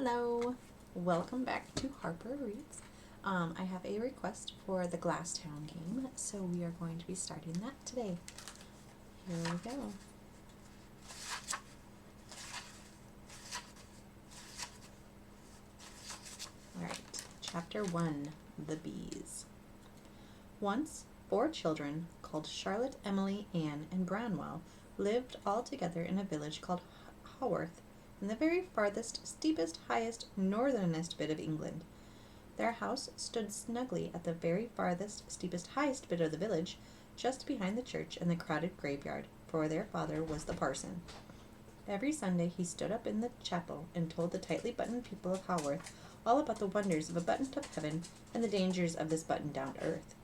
Hello, welcome back to Harper Reads. I have a request for the Glass Town game, so we are going to be starting that today. Here we go. Alright, Chapter 1, The Bees. Once, 4 children called Charlotte, Emily, Anne, and Branwell lived all together in a village called Haworth, in the very farthest, steepest, highest, northernest bit of England. Their house stood snugly at the very farthest, steepest, highest bit of the village, just behind the church and the crowded graveyard, for their father was the parson. Every Sunday he stood up in the chapel and told the tightly buttoned people of Haworth all about the wonders of a buttoned-up heaven and the dangers of this buttoned-down earth.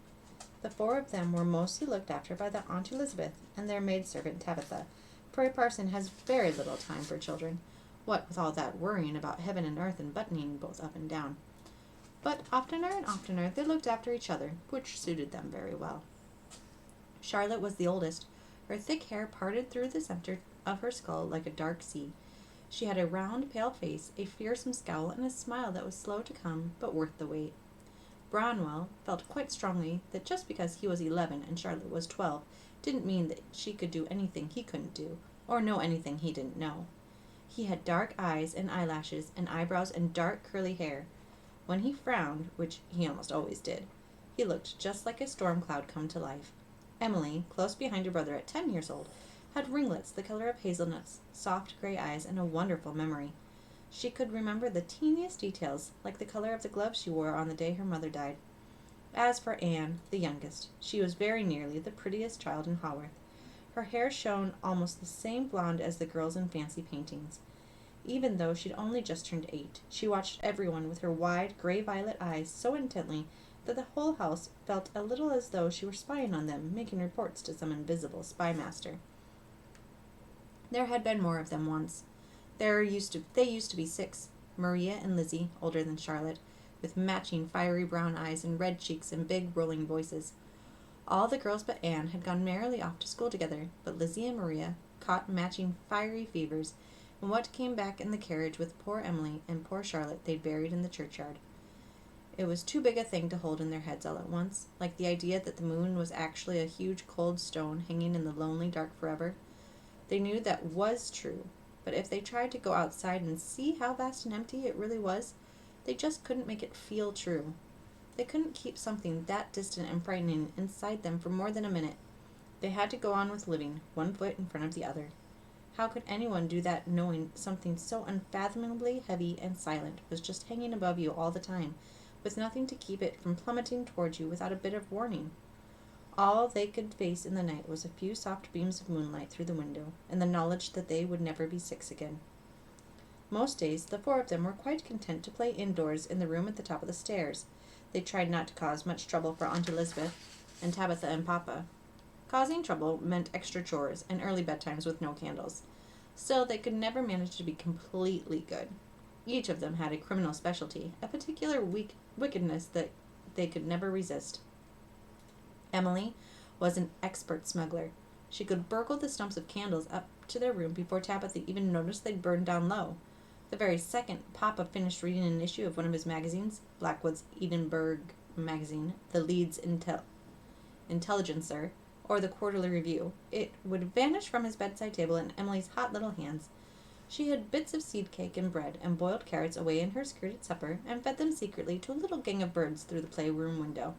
The 4 of them were mostly looked after by their Aunt Elizabeth and their maidservant Tabitha, for a parson has very little time for children, what with all that worrying about heaven and earth and buttoning both up and down. But oftener and oftener they looked after each other, which suited them very well. Charlotte was the oldest. Her thick hair parted through the center of her skull like a dark sea. She had a round, pale face, a fearsome scowl, and a smile that was slow to come, but worth the wait. Branwell felt quite strongly that just because he was 11 and Charlotte was 12 didn't mean that she could do anything he couldn't do, or know anything he didn't know. He had dark eyes and eyelashes and eyebrows and dark curly hair. When he frowned, which he almost always did, he looked just like a storm cloud come to life. Emily, close behind her brother at 10 years old, had ringlets the color of hazelnuts, soft gray eyes, and a wonderful memory. She could remember the teeniest details, like the color of the gloves she wore on the day her mother died. As for Anne, the youngest, she was very nearly the prettiest child in Haworth. Her hair shone almost the same blonde as the girls in fancy paintings. Even though she'd only just turned 8, she watched everyone with her wide, gray-violet eyes so intently that the whole house felt a little as though she were spying on them, making reports to some invisible spy master. There had been more of them once. They used to be 6, Maria and Lizzie, older than Charlotte, with matching fiery brown eyes and red cheeks and big rolling voices. All the girls but Anne had gone merrily off to school together, but Lizzie and Maria caught matching fiery fevers, and what came back in the carriage with poor Emily and poor Charlotte they'd buried in the churchyard. It was too big a thing to hold in their heads all at once, like the idea that the moon was actually a huge cold stone hanging in the lonely dark forever. They knew that was true, but if they tried to go outside and see how vast and empty it really was, they just couldn't make it feel true. They couldn't keep something that distant and frightening inside them for more than a minute. They had to go on with living, one foot in front of the other. How could anyone do that knowing something so unfathomably heavy and silent was just hanging above you all the time, with nothing to keep it from plummeting towards you without a bit of warning? All they could face in the night was a few soft beams of moonlight through the window, and the knowledge that they would never be 6 again. Most days, the 4 of them were quite content to play indoors in the room at the top of the stairs. They tried not to cause much trouble for Aunt Elizabeth and Tabitha and Papa. Causing trouble meant extra chores and early bedtimes with no candles. Still, they could never manage to be completely good. Each of them had a criminal specialty, a particular wickedness that they could never resist. Emily was an expert smuggler. She could burgle the stumps of candles up to their room before Tabitha even noticed they'd burned down low. The very second Papa finished reading an issue of one of his magazines, Blackwood's Edinburgh magazine, the Leeds Intelligencer, or the Quarterly Review, it would vanish from his bedside table in Emily's hot little hands. She hid bits of seed cake and bread and boiled carrots away in her skirt at supper and fed them secretly to a little gang of birds through the playroom window.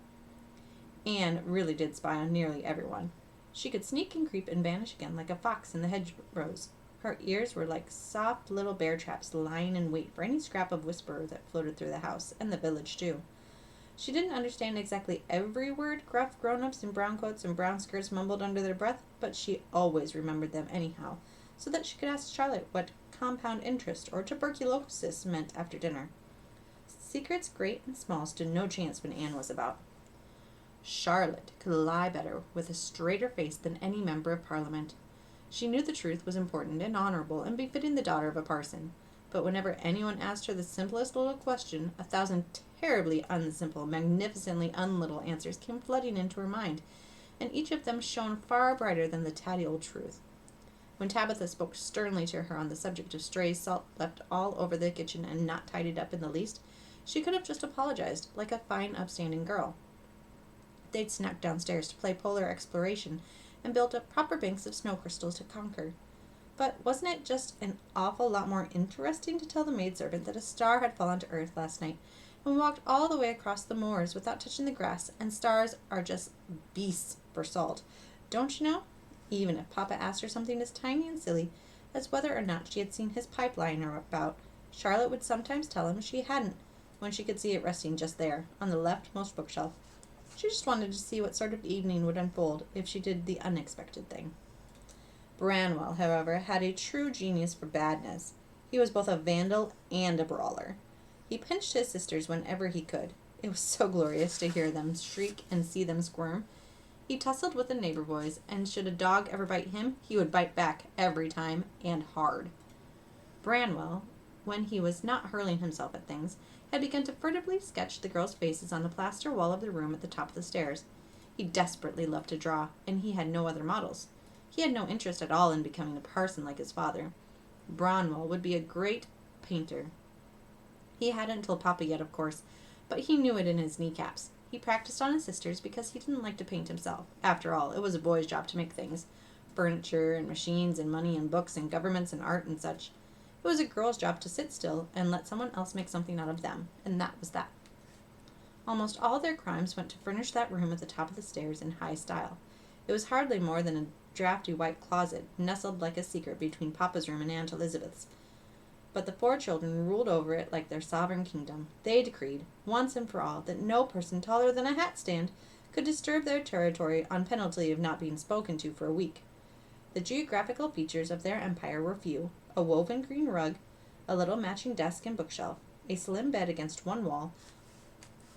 Anne really did spy on nearly everyone. She could sneak and creep and vanish again like a fox in the hedgerows. Her ears were like soft little bear traps lying in wait for any scrap of whisper that floated through the house, and the village too. She didn't understand exactly every word gruff grown-ups in brown coats and brown skirts mumbled under their breath, but she always remembered them anyhow, so that she could ask Charlotte what compound interest or tuberculosis meant after dinner. Secrets great and small stood no chance when Anne was about. Charlotte could lie better with a straighter face than any member of Parliament. She knew the truth was important and honorable and befitting the daughter of a parson, but whenever anyone asked her the simplest little question, 1,000 terribly unsimple, magnificently unlittle answers came flooding into her mind, and each of them shone far brighter than the tatty old truth. When Tabitha spoke sternly to her on the subject of stray salt left all over the kitchen and not tidied up in the least, she could have just apologized, like a fine, upstanding girl. They'd snuck downstairs to play polar exploration and build up proper banks of snow crystals to conquer. But wasn't it just an awful lot more interesting to tell the maidservant that a star had fallen to earth last night and walked all the way across the moors without touching the grass, and stars are just beasts for salt, don't you know? Even if Papa asked her something as tiny and silly as whether or not she had seen his pipe lying about, Charlotte would sometimes tell him she hadn't, when she could see it resting just there, on the leftmost bookshelf. She just wanted to see what sort of evening would unfold if she did the unexpected thing. Branwell, however, had a true genius for badness. He was both a vandal and a brawler. He pinched his sisters whenever he could. It was so glorious to hear them shriek and see them squirm. He tussled with the neighbor boys, and should a dog ever bite him, he would bite back every time, and hard. Branwell, when he was not hurling himself at things, had begun to furtively sketch the girls' faces on the plaster wall of the room at the top of the stairs. He desperately loved to draw, and he had no other models. He had no interest at all in becoming a parson like his father. Branwell would be a great painter. He hadn't told Papa yet, of course, but he knew it in his kneecaps. He practiced on his sisters because he didn't like to paint himself. After all, it was a boy's job to make things. Furniture and machines and money and books and governments and art and such. It was a girl's job to sit still and let someone else make something out of them, and that was that. Almost all their crimes went to furnish that room at the top of the stairs in high style. It was hardly more than a drafty white closet, nestled like a secret between Papa's room and Aunt Elizabeth's. But the 4 children ruled over it like their sovereign kingdom. They decreed, once and for all, that no person taller than a hat stand could disturb their territory on penalty of not being spoken to for a week. The geographical features of their empire were few: a woven green rug, a little matching desk and bookshelf, a slim bed against one wall,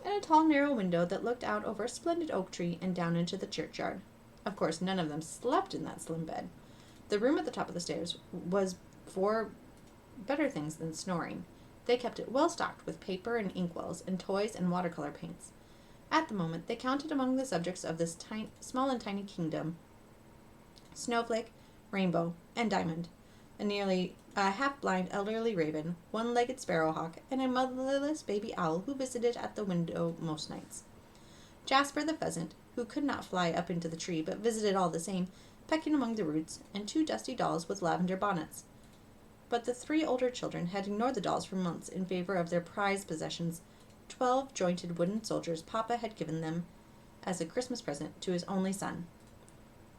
and a tall narrow window that looked out over a splendid oak tree and down into the churchyard. Of course, none of them slept in that slim bed. The room at the top of the stairs was for better things than snoring. They kept it well stocked with paper and inkwells and toys and watercolor paints. At the moment, they counted among the subjects of this small and tiny kingdom Snowflake, Rainbow, and Diamond, a nearly half-blind elderly raven, one-legged sparrowhawk, and a motherless baby owl who visited at the window most nights. Jasper the pheasant, who could not fly up into the tree but visited all the same, pecking among the roots, and 2 dusty dolls with lavender bonnets. But the 3 older children had ignored the dolls for months in favor of their prized possessions, 12 jointed wooden soldiers Papa had given them as a Christmas present to his only son.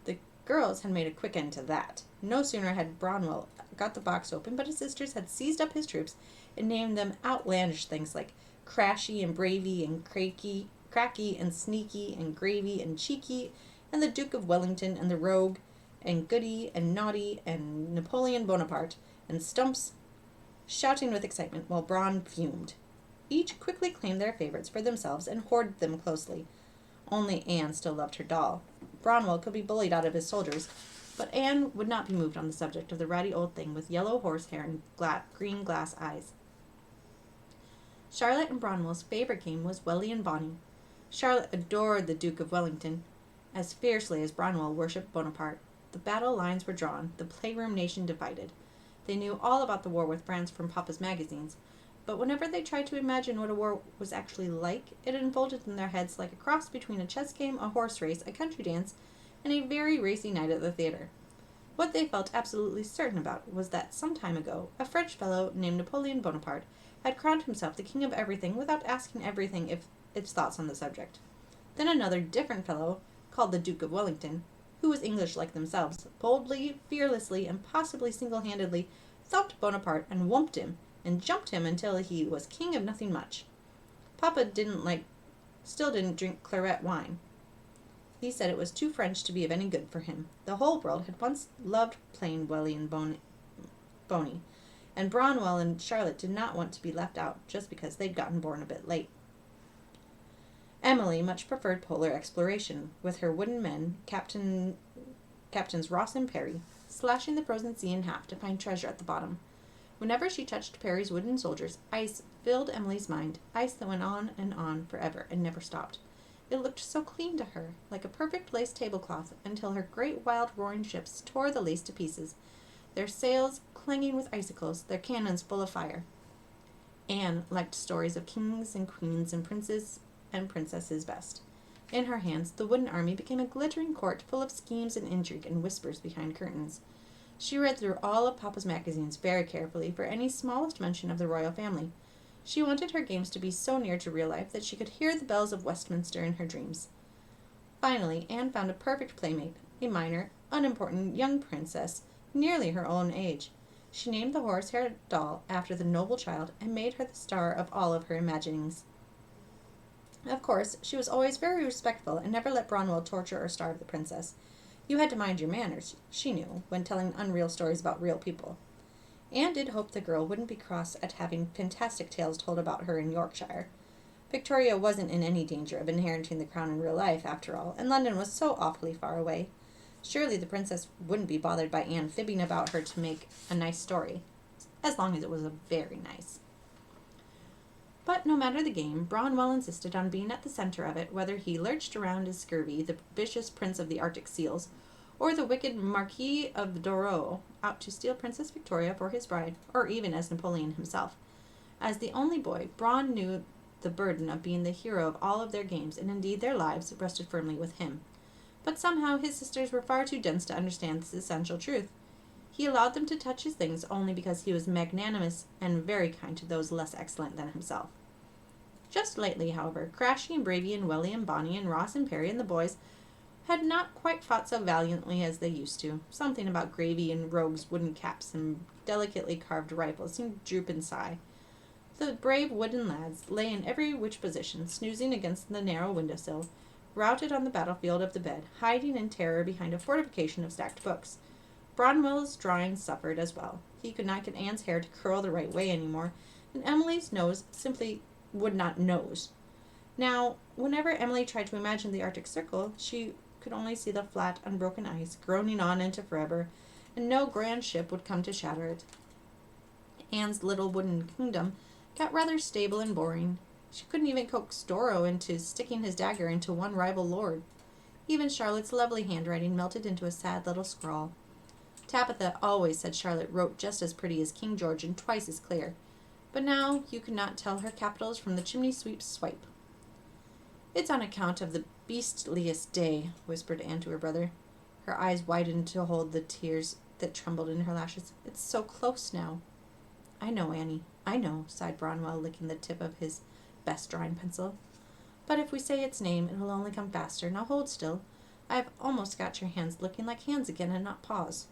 The girls had made a quick end to that. No sooner had Branwell got the box open, but his sisters had seized up his troops and named them outlandish things like Crashy and Bravey and Cracky and Sneaky and Gravy and Cheeky and the Duke of Wellington and the Rogue and Goody and Naughty and Napoleon Bonaparte and Stumps, shouting with excitement while Braun fumed. Each quickly claimed their favorites for themselves and hoarded them closely. Only Anne still loved her doll. Branwell could be bullied out of his soldiers, but Anne would not be moved on the subject of the ratty old thing with yellow horsehair and green glass eyes. Charlotte and Branwell's favorite game was Welly and Bonny. Charlotte adored the Duke of Wellington as fiercely as Branwell worshipped Bonaparte. The battle lines were drawn, the playroom nation divided. They knew all about the war with France from Papa's magazines, but whenever they tried to imagine what a war was actually like, it unfolded in their heads like a cross between a chess game, a horse race, a country dance, and a very racy night at the theater. What they felt absolutely certain about was that some time ago, a French fellow named Napoleon Bonaparte had crowned himself the king of everything without asking everything its thoughts on the subject. Then another different fellow, called the Duke of Wellington, who was English like themselves, boldly, fearlessly, and possibly single-handedly thumped Bonaparte and whumped him, and jumped him until he was king of nothing much. Papa still didn't drink claret wine. He said it was too French to be of any good for him. The whole world had once loved plain Welly and Boney, and Branwell and Charlotte did not want to be left out just because they'd gotten born a bit late. Emily much preferred polar exploration, with her wooden men, Captains Ross and Perry, slashing the frozen sea in half to find treasure at the bottom. Whenever she touched Perry's wooden soldiers, ice filled Emily's mind, ice that went on and on forever and never stopped. It looked so clean to her, like a perfect lace tablecloth, until her great wild roaring ships tore the lace to pieces, their sails clanging with icicles, their cannons full of fire. Anne liked stories of kings and queens and princes and princesses best. In her hands, the wooden army became a glittering court full of schemes and intrigue and whispers behind curtains. She read through all of Papa's magazines very carefully for any smallest mention of the royal family. She wanted her games to be so near to real life that she could hear the bells of Westminster in her dreams. Finally, Anne found a perfect playmate, a minor, unimportant young princess, nearly her own age. She named the horse-haired doll after the noble child and made her the star of all of her imaginings. Of course, she was always very respectful and never let Bronwell torture or starve the princess. You had to mind your manners, she knew, when telling unreal stories about real people. Anne did hope the girl wouldn't be cross at having fantastic tales told about her in Yorkshire. Victoria wasn't in any danger of inheriting the crown in real life, after all, and London was so awfully far away. Surely the princess wouldn't be bothered by Anne fibbing about her to make a nice story, as long as it was a very nice. But no matter the game, Bronwell insisted on being at the center of it, whether he lurched around as Scurvy, the vicious prince of the Arctic seals, or the wicked Marquis of Douro, out to steal Princess Victoria for his bride, or even as Napoleon himself. As the only boy, Bron knew the burden of being the hero of all of their games, and indeed their lives rested firmly with him. But somehow his sisters were far too dense to understand this essential truth. He allowed them to touch his things only because he was magnanimous and very kind to those less excellent than himself. Just lately, however, Crashy and Bravey and Welly and Bonnie and Ross and Perry and the boys had not quite fought so valiantly as they used to. Something about gravy and rogues' wooden caps and delicately carved rifles seemed to droop and sigh. The brave wooden lads lay in every which position, snoozing against the narrow windowsill, routed on the battlefield of the bed, hiding in terror behind a fortification of stacked books. Bronwell's drawing suffered as well. He could not get Anne's hair to curl the right way anymore, and Emily's nose simply would not nose. Now, whenever Emily tried to imagine the Arctic Circle, she could only see the flat, unbroken ice, groaning on into forever, and no grand ship would come to shatter it. Anne's little wooden kingdom got rather stable and boring. She couldn't even coax Doro into sticking his dagger into one rival lord. Even Charlotte's lovely handwriting melted into a sad little scrawl. Tabitha always said Charlotte wrote just as pretty as King George and twice as clear, but now you could not tell her capitals from the chimney-sweep's swipe. "It's on account of the Beastliest day," whispered Anne to her brother. Her eyes widened to hold the tears that trembled in her lashes. "It's so close now." "I know, Annie, I know," sighed Bronwell, licking the tip of his best drawing pencil. "But if we say its name, it will only come faster. Now hold still. I've almost got your hands looking like hands again and not paws."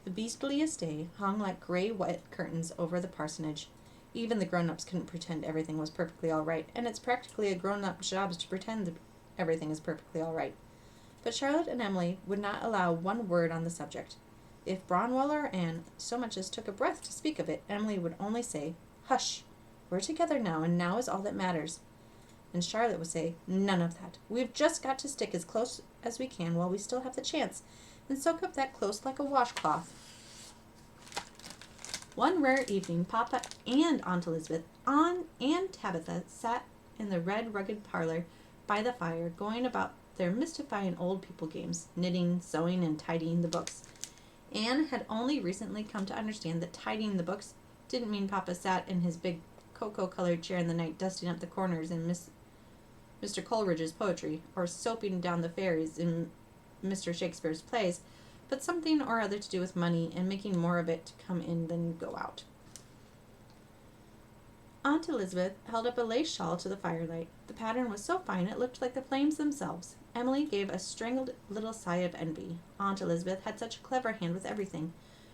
The Beastliest day hung like gray wet curtains over the parsonage. Even the grown-ups couldn't pretend everything was perfectly all right, and it's practically a grown-up's job to pretend that everything is perfectly all right. But Charlotte and Emily would not allow one word on the subject. If Bronwell or Anne so much as took a breath to speak of it, Emily would only say, "Hush, we're together now, and now is all that matters." And Charlotte would say, "None of that. We've just got to stick as close as we can while we still have the chance, and soak up that close like a washcloth." One rare evening, Papa and Aunt Elizabeth and Tabitha sat in the red rugged parlor by the fire, going about their mystifying old people games, knitting, sewing, and tidying the books. Anne had only recently come to understand that tidying the books didn't mean Papa sat in his big cocoa-colored chair in the night dusting up the corners in Mr. Coleridge's poetry, or soaping down the fairies in Mr. Shakespeare's plays, but something or other to do with money and making more of it come in than go out. Aunt Elizabeth held up a lace shawl to the firelight. The pattern was so fine it looked like the flames themselves. Emily gave a strangled little sigh of envy. Aunt Elizabeth had such a clever hand with everything.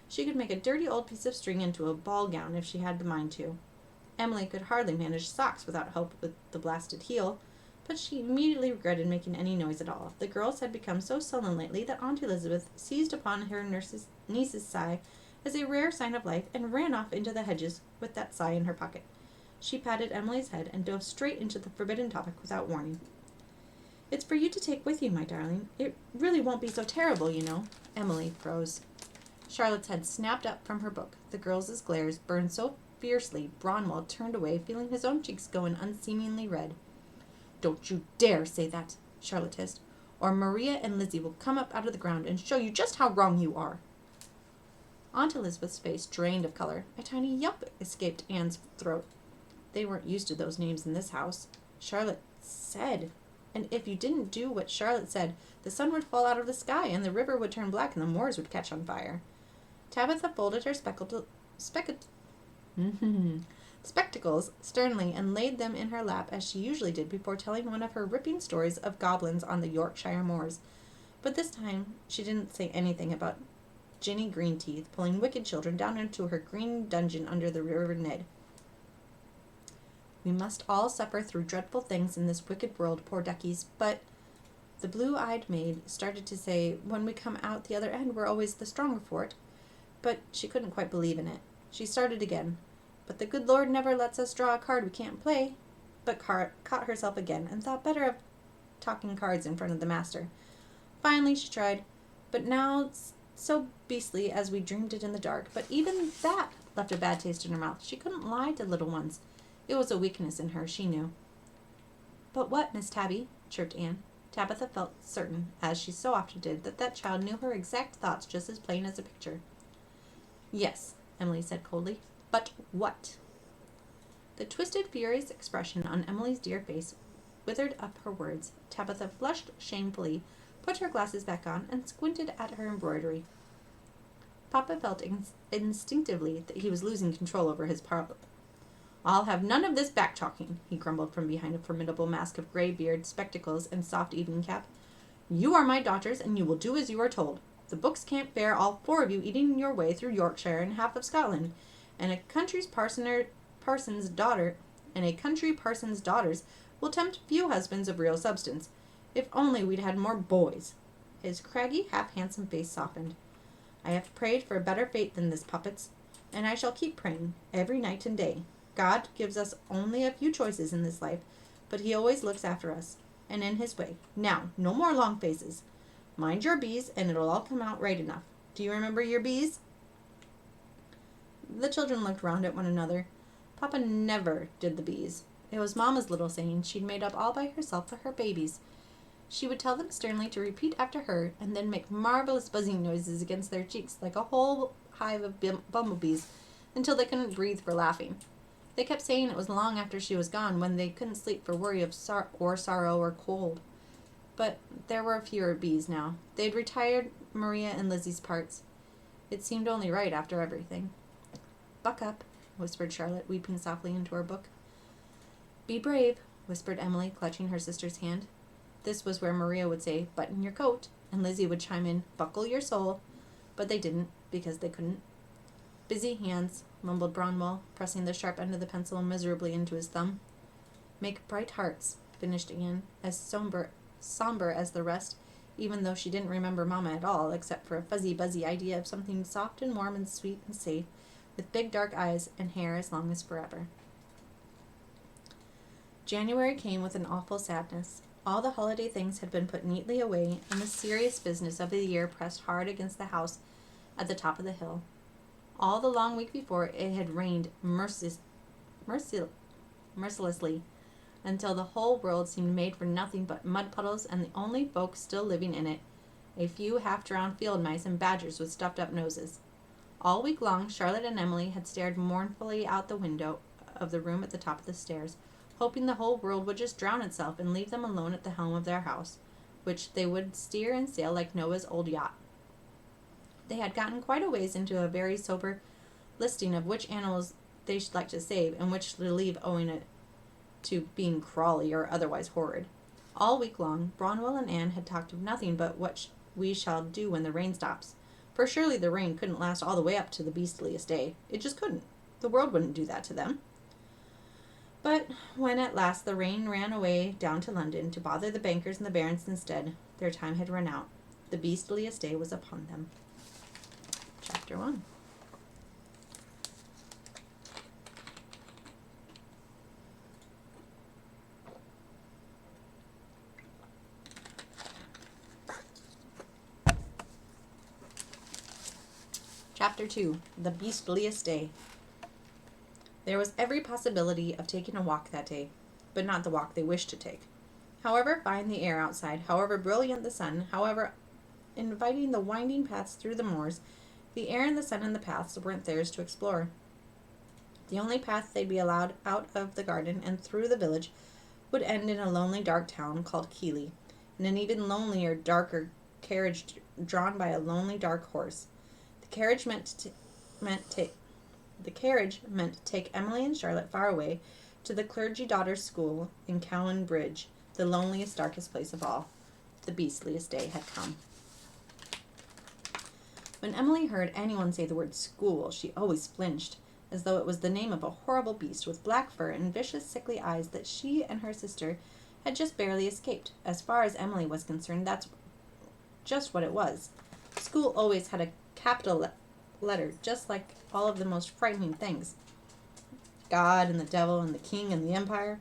She could make a dirty old piece of string into a ball gown if she had the mind to. Emily could hardly manage socks without help with the blasted heel, but she immediately regretted making any noise at all. The girls had become so sullen lately that Aunt Elizabeth seized upon her niece's sigh as a rare sign of life and ran off into the hedges with that sigh in her pocket. She patted Emily's head and dove straight into the forbidden topic without warning. "It's for you to take with you, my darling. It really won't be so terrible, you know." Emily froze. Charlotte's head snapped up from her book. The girls' glares burned so fiercely Bronwell turned away, feeling his own cheeks go an unseemly red. Don't you dare say that, Charlotte hissed, or Maria and Lizzie will come up out of the ground and show you just how wrong you are. Aunt Elizabeth's face drained of color. A tiny yelp escaped Anne's throat. They weren't used to those names in this house. Charlotte said, and if you didn't do what Charlotte said, the sun would fall out of the sky and the river would turn black and the moors would catch on fire. Tabitha folded her spectacles sternly and laid them in her lap as she usually did before telling one of her ripping stories of goblins on the Yorkshire moors. But this time she didn't say anything about Ginny Greenteeth pulling wicked children down into her green dungeon under the River Ned. We must all suffer through dreadful things in this wicked world, poor duckies, but the blue-eyed maid started to say, when we come out the other end, we're always the stronger for it. But she couldn't quite believe in it. She started again. But the good Lord never lets us draw a card we can't play. But caught herself again and thought better of talking cards in front of the master. Finally she tried, but now it's so beastly as we dreamed it in the dark. But even that left a bad taste in her mouth. She couldn't lie to little ones. It was a weakness in her, she knew. But what, Miss Tabby? Chirped Anne. Tabitha felt certain, as she so often did, that that child knew her exact thoughts just as plain as a picture. Yes, Emily said coldly. But what? The twisted, furious expression on Emily's dear face withered up her words. Tabitha flushed shamefully, put her glasses back on, and squinted at her embroidery. Papa felt instinctively that he was losing control over his parlor. I'll have none of this back-talking, he grumbled from behind a formidable mask of grey beard, spectacles, and soft evening cap. You are my daughters, and you will do as you are told. The books can't bear all four of you eating your way through Yorkshire and half of Scotland, and a country parson's daughters will tempt few husbands of real substance. If only we'd had more boys. His craggy, half-handsome face softened. I have prayed for a better fate than this, puppets, and I shall keep praying every night and day. God gives us only a few choices in this life, but he always looks after us, and in his way. Now, no more long faces. Mind your B's, and it'll all come out right enough. Do you remember your B's? The children looked round at one another. Papa never did the B's. It was Mamma's little saying she'd made up all by herself for her babies. She would tell them sternly to repeat after her, and then make marvelous buzzing noises against their cheeks like a whole hive of bumblebees, until they couldn't breathe for laughing. They kept saying it was long after she was gone, when they couldn't sleep for worry of sorrow or cold. But there were fewer bees now. They'd retired Maria and Lizzie's parts. It seemed only right after everything. Buck up, whispered Charlotte, weeping softly into her book. Be brave, whispered Emily, clutching her sister's hand. This was where Maria would say, button your coat, and Lizzie would chime in, buckle your soul. But they didn't, because they couldn't. Busy hands, mumbled Bronwell, pressing the sharp end of the pencil miserably into his thumb. Make bright hearts, finished Anne, as somber as the rest, even though she didn't remember Mamma at all, except for a fuzzy-buzzy idea of something soft and warm and sweet and safe, with big dark eyes and hair as long as forever. January came with an awful sadness. All the holiday things had been put neatly away, and the serious business of the year pressed hard against the house at the top of the hill. All the long week before, it had rained mercilessly, until the whole world seemed made for nothing but mud puddles, and the only folks still living in it, a few half-drowned field mice and badgers with stuffed-up noses. All week long, Charlotte and Emily had stared mournfully out the window of the room at the top of the stairs, hoping the whole world would just drown itself and leave them alone at the helm of their house, which they would steer and sail like Noah's old yacht. They had gotten quite a ways into a very sober listing of which animals they should like to save and which to leave owing it to being crawly or otherwise horrid. All week long, Bronwell and Anne had talked of nothing but what we shall do when the rain stops. For surely the rain couldn't last all the way up to the Beastliest day. It just couldn't. The world wouldn't do that to them. But when at last the rain ran away down to London to bother the bankers and the barons instead, their time had run out. The Beastliest day was upon them. Chapter 1. Chapter 2. The Beastliest Day. There was every possibility of taking a walk that day, but not the walk they wished to take. However fine the air outside, however brilliant the sun, however inviting the winding paths through the moors, the air and the sun and the paths weren't theirs to explore. The only path they'd be allowed out of the garden and through the village would end in a lonely, dark town called Keighley, in an even lonelier, darker carriage drawn by a lonely, dark horse. The carriage meant to take Emily and Charlotte far away to the clergy daughters' school in Cowan Bridge, the loneliest, darkest place of all. The beastliest day had come. When Emily heard anyone say the word school, she always flinched, as though it was the name of a horrible beast with black fur and vicious, sickly eyes that she and her sister had just barely escaped. As far as Emily was concerned, that's just what it was. School always had a capital letter, just like all of the most frightening things. God and the devil and the king and the empire.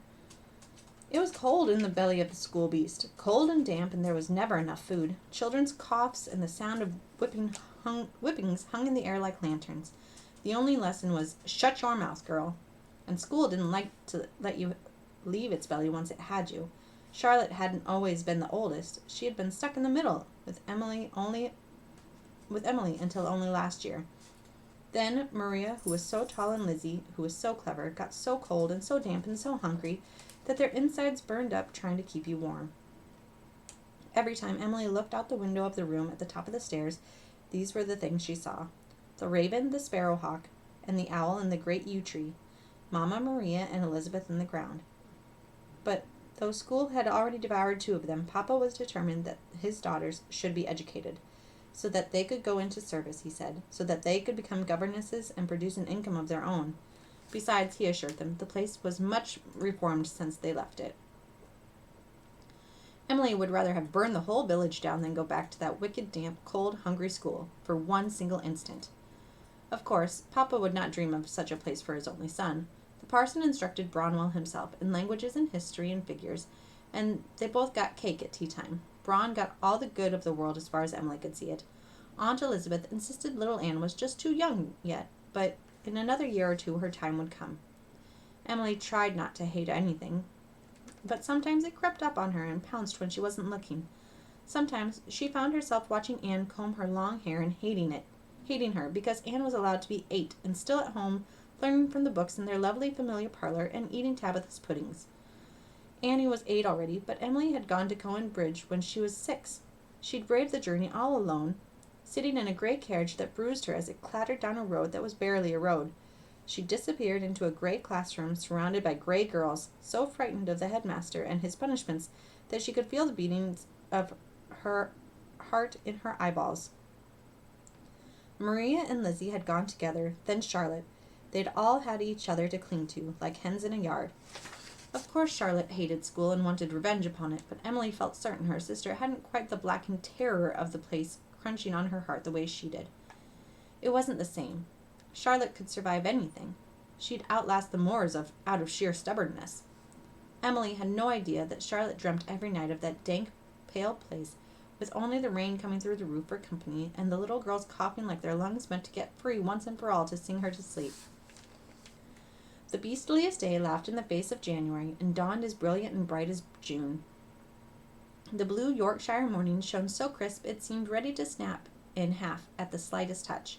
It was cold in the belly of the school beast, cold and damp, and there was never enough food. Children's coughs and the sound of whippings hung in the air like lanterns. The only lesson was, "Shut your mouth, girl." And school didn't like to let you leave its belly once it had you. Charlotte hadn't always been the oldest. She had been stuck in the middle with Emily until only last year. Then Maria, who was so tall, and Lizzie, who was so clever, got so cold and so damp and so hungry that their insides burned up trying to keep you warm. Every time Emily looked out the window of the room at the top of the stairs, these were the things she saw: the raven, the sparrowhawk, and the owl in the great yew tree, Mama, Maria, and Elizabeth in the ground. But though school had already devoured 2 of them, Papa was determined that his daughters should be educated, so that they could go into service, he said, so that they could become governesses and produce an income of their own. Besides, he assured them, the place was much reformed since they left it. Emily would rather have burned the whole village down than go back to that wicked, damp, cold, hungry school for one single instant. Of course, Papa would not dream of such a place for his only son. The parson instructed Bronwell himself in languages and history and figures, and they both got cake at tea time. Bron got all the good of the world as far as Emily could see it. Aunt Elizabeth insisted little Anne was just too young yet, but in another year or 2 her time would come. Emily tried not to hate anything, but sometimes it crept up on her and pounced when she wasn't looking. Sometimes she found herself watching Anne comb her long hair and hating her because Anne was allowed to be 8 and still at home learning from the books in their lovely familiar parlor and eating Tabitha's puddings. Annie was 8 already, but Emily had gone to Cowan Bridge when she was 6. She'd braved the journey all alone, sitting in a gray carriage that bruised her as it clattered down a road that was barely a road. She disappeared into a gray classroom surrounded by gray girls, so frightened of the headmaster and his punishments that she could feel the beatings of her heart in her eyeballs. Maria and Lizzie had gone together, then Charlotte. They'd all had each other to cling to, like hens in a yard. Of course Charlotte hated school and wanted revenge upon it, but Emily felt certain her sister hadn't quite the blackened terror of the place crunching on her heart the way she did. It wasn't the same. Charlotte could survive anything. She'd outlast the Moors out of sheer stubbornness. Emily had no idea that Charlotte dreamt every night of that dank, pale place, with only the rain coming through the roof for company, and the little girls coughing like their lungs meant to get free once and for all to sing her to sleep. The beastliest day laughed in the face of January and dawned as brilliant and bright as June. The blue Yorkshire morning shone so crisp it seemed ready to snap in half at the slightest touch.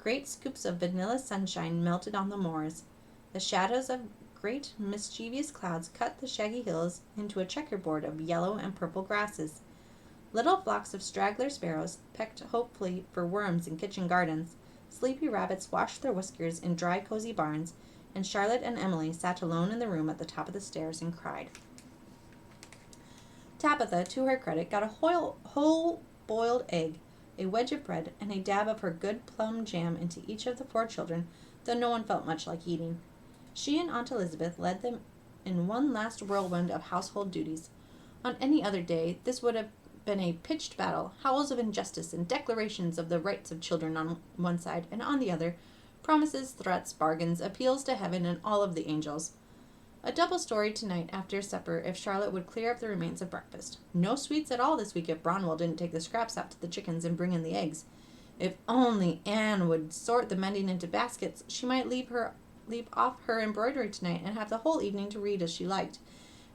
Great scoops of vanilla sunshine melted on the moors. The shadows of great mischievous clouds cut the shaggy hills into a checkerboard of yellow and purple grasses. Little flocks of straggler sparrows pecked hopefully for worms in kitchen gardens. Sleepy rabbits washed their whiskers in dry, cozy barns, and Charlotte and Emily sat alone in the room at the top of the stairs and cried. Tabitha, to her credit, got a whole boiled egg, a wedge of bread, and a dab of her good plum jam into each of the 4 children, though no one felt much like eating. She and Aunt Elizabeth led them in one last whirlwind of household duties. On any other day, this would have been a pitched battle, howls of injustice and declarations of the rights of children on one side, and on the other, promises, threats, bargains, appeals to heaven and all of the angels. A double story tonight after supper if Charlotte would clear up the remains of breakfast. No sweets at all this week if Bronwell didn't take the scraps out to the chickens and bring in the eggs. If only Anne would sort the mending into baskets, she might leave off her embroidery tonight and have the whole evening to read as she liked,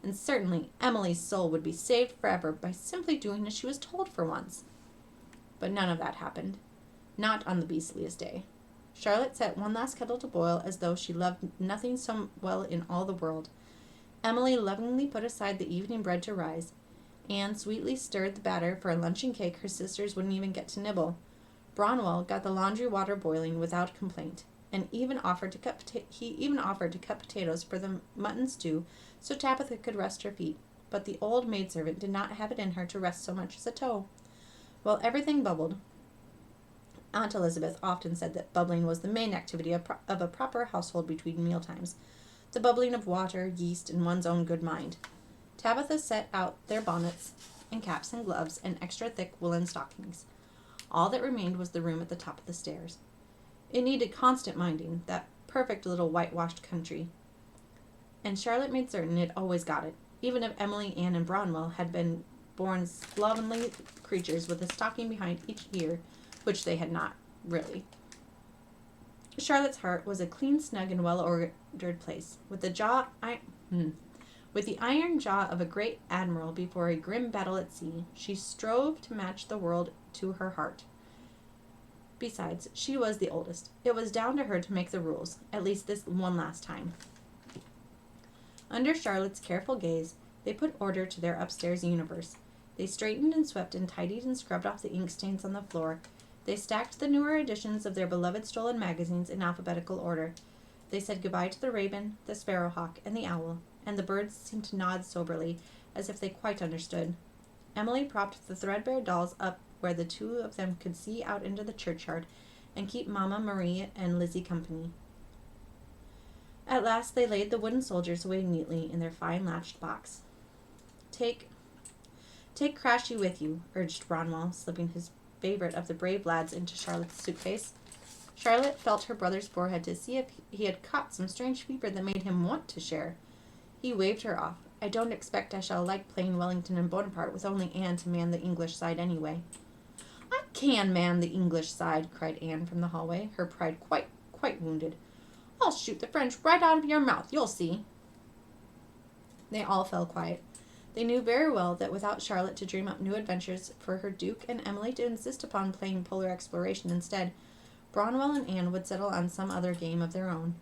and certainly Emily's soul would be saved forever by simply doing as she was told for once. But none of that happened. Not on the Beastliest day. Charlotte set one last kettle to boil as though she loved nothing so well in all the world. Emily lovingly put aside the evening bread to rise. Anne sweetly stirred the batter for a luncheon cake her sisters wouldn't even get to nibble. Branwell got the laundry water boiling without complaint, and even offered to cut potatoes for the mutton stew so Tabitha could rest her feet. But the old maidservant did not have it in her to rest so much as a toe. While everything bubbled, Aunt Elizabeth often said that bubbling was the main activity of a proper household between mealtimes, the bubbling of water, yeast, and one's own good mind. Tabitha set out their bonnets and caps and gloves and extra thick woolen stockings. All that remained was the room at the top of the stairs. It needed constant minding, that perfect little whitewashed country, and Charlotte made certain it always got it, even if Emily, Anne, and Branwell had been born slovenly creatures with a stocking behind each ear, which they had not, really. Charlotte's heart was a clean, snug, and well-ordered place, with the iron jaw of a great admiral before a grim battle at sea. She strove to match the world to her heart. Besides, she was the oldest. It was down to her to make the rules, at least this one last time. Under Charlotte's careful gaze, they put order to their upstairs universe. They straightened and swept and tidied and scrubbed off the ink stains on the floor. They stacked the newer editions of their beloved stolen magazines in alphabetical order. They said goodbye to the raven, the sparrowhawk, and the owl, and the birds seemed to nod soberly, as if they quite understood. Emily propped the threadbare dolls up where the two of them could see out into the churchyard and keep Mamma, Marie, and Lizzie company. At last they laid the wooden soldiers away neatly in their fine latched box. Take Crashy with you," urged Branwell, slipping his favorite of the brave lads into Charlotte's suitcase. Charlotte felt her brother's forehead to see if he had caught some strange fever that made him want to share. He waved her off. "I don't expect I shall like playing Wellington and Bonaparte with only Anne to man the English side anyway." "I can man the English side," cried Anne from the hallway, her pride quite wounded. "I'll shoot the French right out of your mouth, you'll see." They all fell quiet. They knew very well that without Charlotte to dream up new adventures for her Duke and Emily to insist upon playing polar exploration instead, Branwell and Anne would settle on some other game of their own.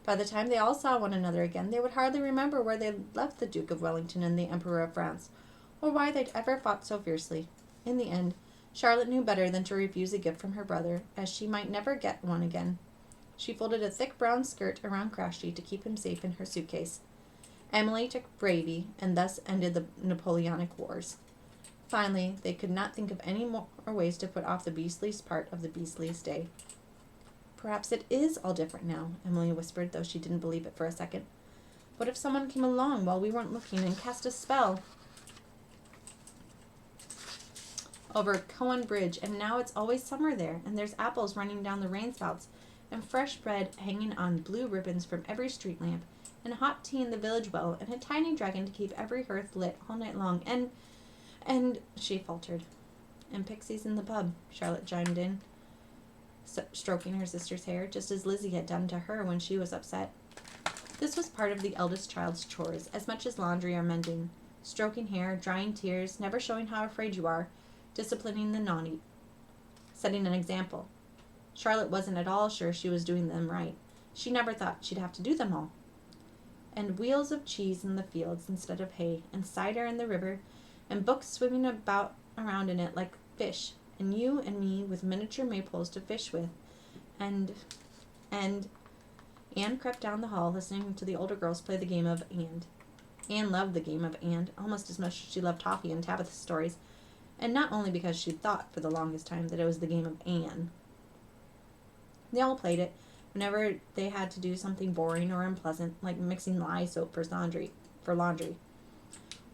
By the time they all saw one another again, they would hardly remember where they left the Duke of Wellington and the Emperor of France, or why they'd ever fought so fiercely. In the end, Charlotte knew better than to refuse a gift from her brother, as she might never get one again. She folded a thick brown skirt around Crashy to keep him safe in her suitcase. Emily took Bravey, and thus ended the Napoleonic Wars. Finally, they could not think of any more ways to put off the beastliest part of the beastliest day. "Perhaps it is all different now," Emily whispered, though she didn't believe it for a second. "What if someone came along while we weren't looking and cast a spell over Cowan Bridge, and now it's always summer there, and there's apples running down the rainspouts, and fresh bread hanging on blue ribbons from every street lamp, and hot tea in the village well, and a tiny dragon to keep every hearth lit all night long, and she faltered. "And pixies in the pub," Charlotte chimed in, stroking her sister's hair, just as Lizzie had done to her when she was upset. This was part of the eldest child's chores, as much as laundry or mending. Stroking hair, drying tears, never showing how afraid you are, disciplining the naughty, setting an example. Charlotte wasn't at all sure she was doing them right. She never thought she'd have to do them all. And wheels of cheese in the fields instead of hay, and cider in the river, and books swimming around in it like fish, and you and me with miniature maypoles to fish with, and Anne crept down the hall listening to the older girls play the game of and. Anne loved the game of and almost as much as she loved Toffee and Tabitha's stories, and not only because she'd thought for the longest time that it was the game of Anne. They all played it whenever they had to do something boring or unpleasant, like mixing lye soap for laundry.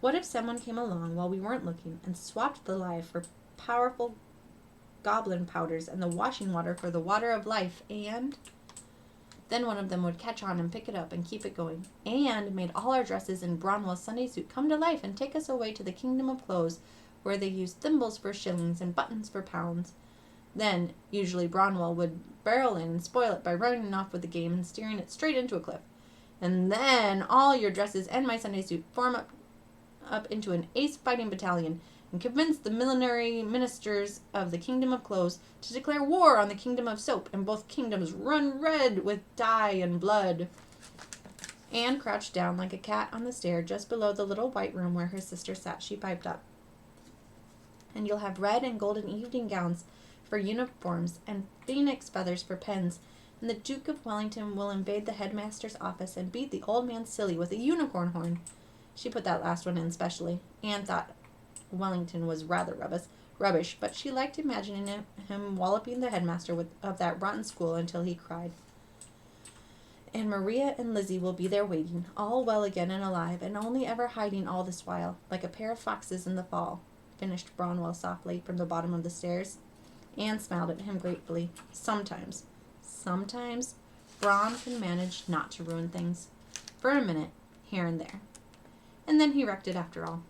What if someone came along while we weren't looking and swapped the lye for powerful goblin powders and the washing water for the water of life, and then one of them would catch on and pick it up and keep it going, and made all our dresses in Branwell's Sunday suit come to life and take us away to the kingdom of clothes, where they used thimbles for shillings and buttons for pounds. Then, usually Branwell would barrel in and spoil it by running off with the game and steering it straight into a cliff, And then all your dresses and my Sunday suit form up into an ace fighting battalion and convince the millinery ministers of the kingdom of clothes to declare war on the kingdom of soap, and both kingdoms run red with dye and blood. Anne crouched down like a cat on the stair just below the little white room where her sister sat. She piped up. And you'll have red and golden evening gowns for uniforms and phoenix feathers for pens, and the Duke of Wellington will invade the headmaster's office and beat the old man silly with a unicorn horn. She put that last one in specially. Anne thought Wellington was rather rubbish, but she liked imagining him walloping the headmaster of that rotten school until he cried. And Maria and Lizzie will be there waiting, all well again and alive, and only ever hiding all this while, like a pair of foxes in the fall, finished Bronwell softly from the bottom of the stairs. Anne smiled at him gratefully. Sometimes, Bron can manage not to ruin things. For a minute, here and there. And then he wrecked it after all.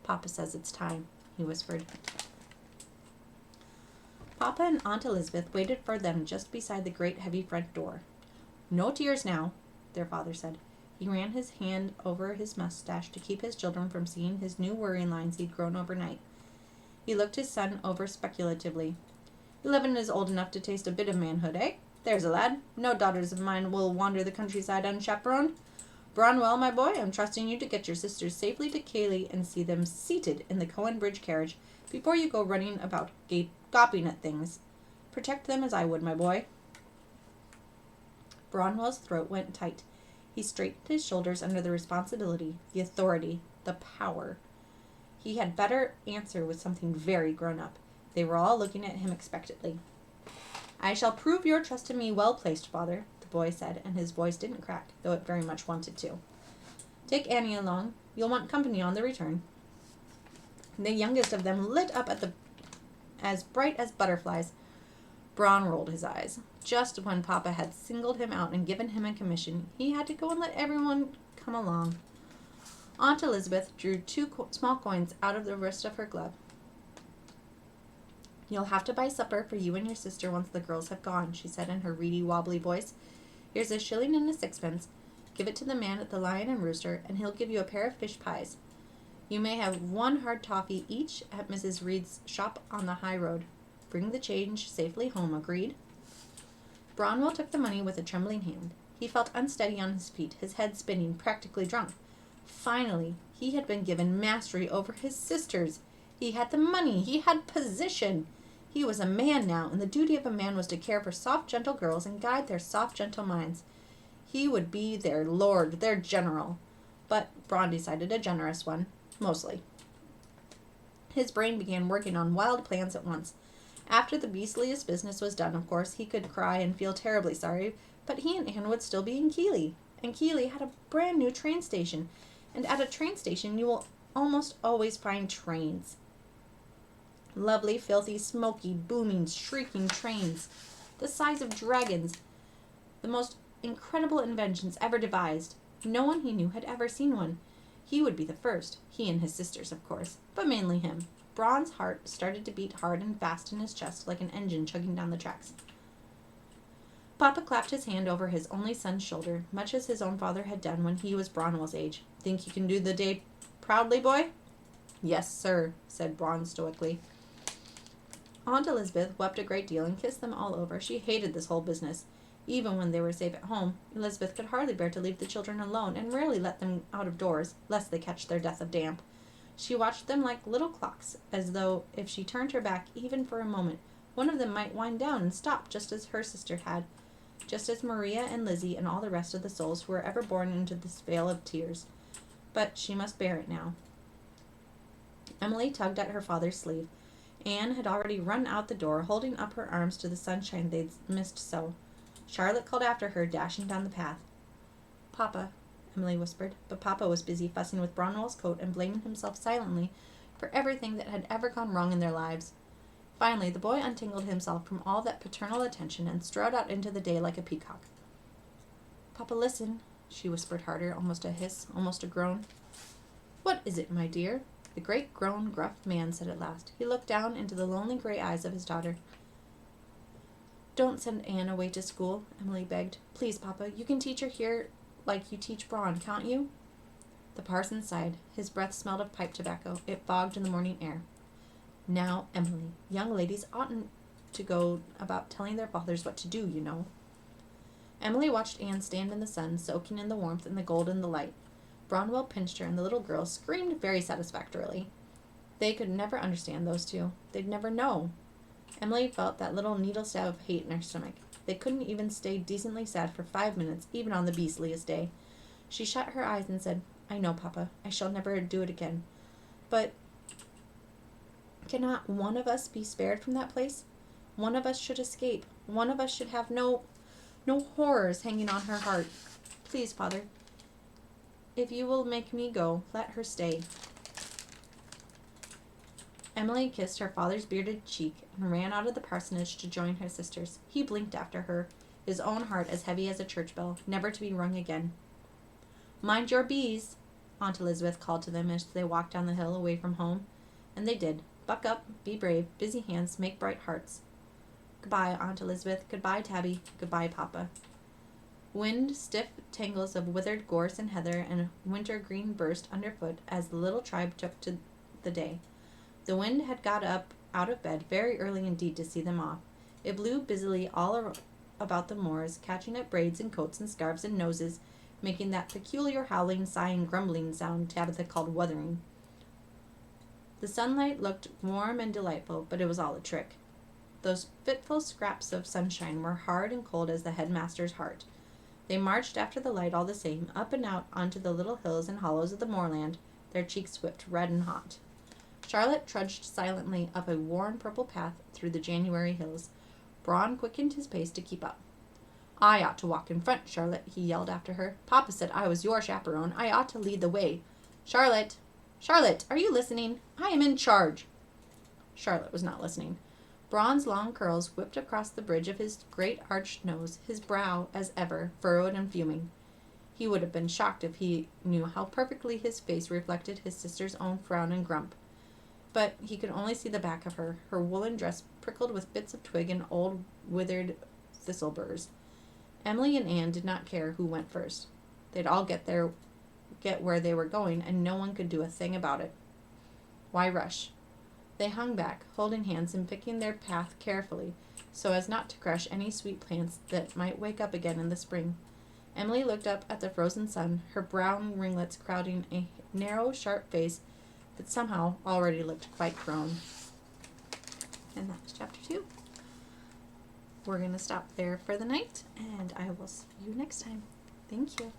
Papa says it's time, he whispered. Papa and Aunt Elizabeth waited for them just beside the great heavy front door. No tears now, their father said. He ran his hand over his mustache to keep his children from seeing his new worrying lines he'd grown overnight. He looked his son over speculatively. 11 is old enough to taste a bit of manhood, eh? There's a lad. No daughters of mine will wander the countryside unchaperoned. Bronwell, my boy, I'm trusting you to get your sisters safely to Cayley and see them seated in the Cohen Bridge carriage before you go running about gawping at things. Protect them as I would, my boy. Bronwell's throat went tight. He straightened his shoulders under the responsibility, the authority, the power. He had better answer with something very grown-up. They were all looking at him expectantly. I shall prove your trust in me well placed, father, the boy said, and his voice didn't crack, though it very much wanted to. Take Annie along. You'll want company on the return. The youngest of them lit up as bright as butterflies. Bron rolled his eyes. Just when Papa had singled him out and given him a commission, he had to go and let everyone come along. Aunt Elizabeth drew 2 small coins out of the wrist of her glove. You'll have to buy supper for you and your sister once the girls have gone, she said in her reedy, wobbly voice. Here's a shilling and a sixpence. Give it to the man at the Lion and Rooster, and he'll give you a pair of fish pies. You may have 1 hard toffee each at Mrs. Reed's shop on the high road. Bring the change safely home, agreed? Bronwell took the money with a trembling hand. He felt unsteady on his feet, his head spinning, practically drunk. Finally, he had been given mastery over his sisters. He had the money. He had position. He was a man now, and the duty of a man was to care for soft, gentle girls and guide their soft, gentle minds. He would be their lord, their general. But Bron decided a generous one, mostly. His brain began working on wild plans at once. After the Beastliest business was done, of course, he could cry and feel terribly sorry, but he and Anne would still be in Keighley, and Keighley had a brand new train station, and at a train station you will almost always find trains. Lovely, filthy, smoky, booming, shrieking trains, the size of dragons, the most incredible inventions ever devised. No one he knew had ever seen one. He would be the first, he and his sisters, of course, but mainly him. Bron's heart started to beat hard and fast in his chest like an engine chugging down the tracks. Papa clapped his hand over his only son's shoulder, much as his own father had done when he was Bronwell's age. Think you can do the day proudly, boy? Yes, sir, said Bron stoically. Aunt Elizabeth wept a great deal and kissed them all over. She hated this whole business. Even when they were safe at home, Elizabeth could hardly bear to leave the children alone and rarely let them out of doors, lest they catch their death of damp. She watched them like little clocks, as though, if she turned her back even for a moment, one of them might wind down and stop just as her sister had, just as Maria and Lizzie and all the rest of the souls who were ever born into this vale of tears. But she must bear it now. Emily tugged at her father's sleeve. Anne had already run out the door, holding up her arms to the sunshine they'd missed so. Charlotte called after her, dashing down the path. Papa, Emily whispered, but Papa was busy fussing with Bronwell's coat and blaming himself silently for everything that had ever gone wrong in their lives. Finally, the boy untangled himself from all that paternal attention and strode out into the day like a peacock. Papa, listen, she whispered harder, almost a hiss, almost a groan. What is it, my dear? The great, grown, gruff man said at last. He looked down into the lonely gray eyes of his daughter. Don't send Anne away to school, Emily begged. Please, Papa, you can teach her here like you teach Braun, can't you?" The parson sighed. His breath smelled of pipe tobacco. It fogged in the morning air. "Now, Emily, young ladies oughtn't to go about telling their fathers what to do, you know." Emily watched Anne stand in the sun, soaking in the warmth and the gold in the light. Bronwell pinched her, and the little girl screamed very satisfactorily. They could never understand those two. They'd never know. Emily felt that little needle stab of hate in her stomach. They couldn't even stay decently sad for 5 minutes, even on the beastliest day. She shut her eyes and said, "I know, Papa. I shall never do it again. But cannot one of us be spared from that place? One of us should escape. One of us should have no horrors hanging on her heart. Please, Father, if you will make me go, let her stay." Emily kissed her father's bearded cheek and ran out of the parsonage to join her sisters. He blinked after her, his own heart as heavy as a church bell, never to be rung again. "Mind your bees," Aunt Elizabeth called to them as they walked down the hill away from home. And they did. Buck up, be brave, busy hands make bright hearts. Goodbye, Aunt Elizabeth. Goodbye, Tabby. Goodbye, Papa. Wind, stiff tangles of withered gorse and heather and winter green burst underfoot as the little tribe took to the day. The wind had got up out of bed very early indeed to see them off. It blew busily all about the moors, catching at braids and coats and scarves and noses, making that peculiar howling, sighing, grumbling sound Tabitha called wuthering. The sunlight looked warm and delightful, but it was all a trick. Those fitful scraps of sunshine were hard and cold as the headmaster's heart. They marched after the light all the same, up and out onto the little hills and hollows of the moorland, their cheeks whipped red and hot. Charlotte trudged silently up a worn purple path through the January hills. Braun quickened his pace to keep up. "I ought to walk in front, Charlotte," he yelled after her. "Papa said I was your chaperone. I ought to lead the way. Charlotte! Charlotte, are you listening? I am in charge." Charlotte was not listening. Braun's long curls whipped across the bridge of his great arched nose, his brow, as ever, furrowed and fuming. He would have been shocked if he knew how perfectly his face reflected his sister's own frown and grump. But he could only see the back of her woolen dress prickled with bits of twig and old withered thistle burrs. Emily and Anne did not care who went first. They'd all get where they were going, and no one could do a thing about it. Why rush? They hung back, holding hands and picking their path carefully, so as not to crush any sweet plants that might wake up again in the spring. Emily looked up at the frozen sun, her brown ringlets crowding a narrow, sharp face that somehow already looked quite grown. And that was chapter 2. We're going to stop there for the night, and I will see you next time. Thank you.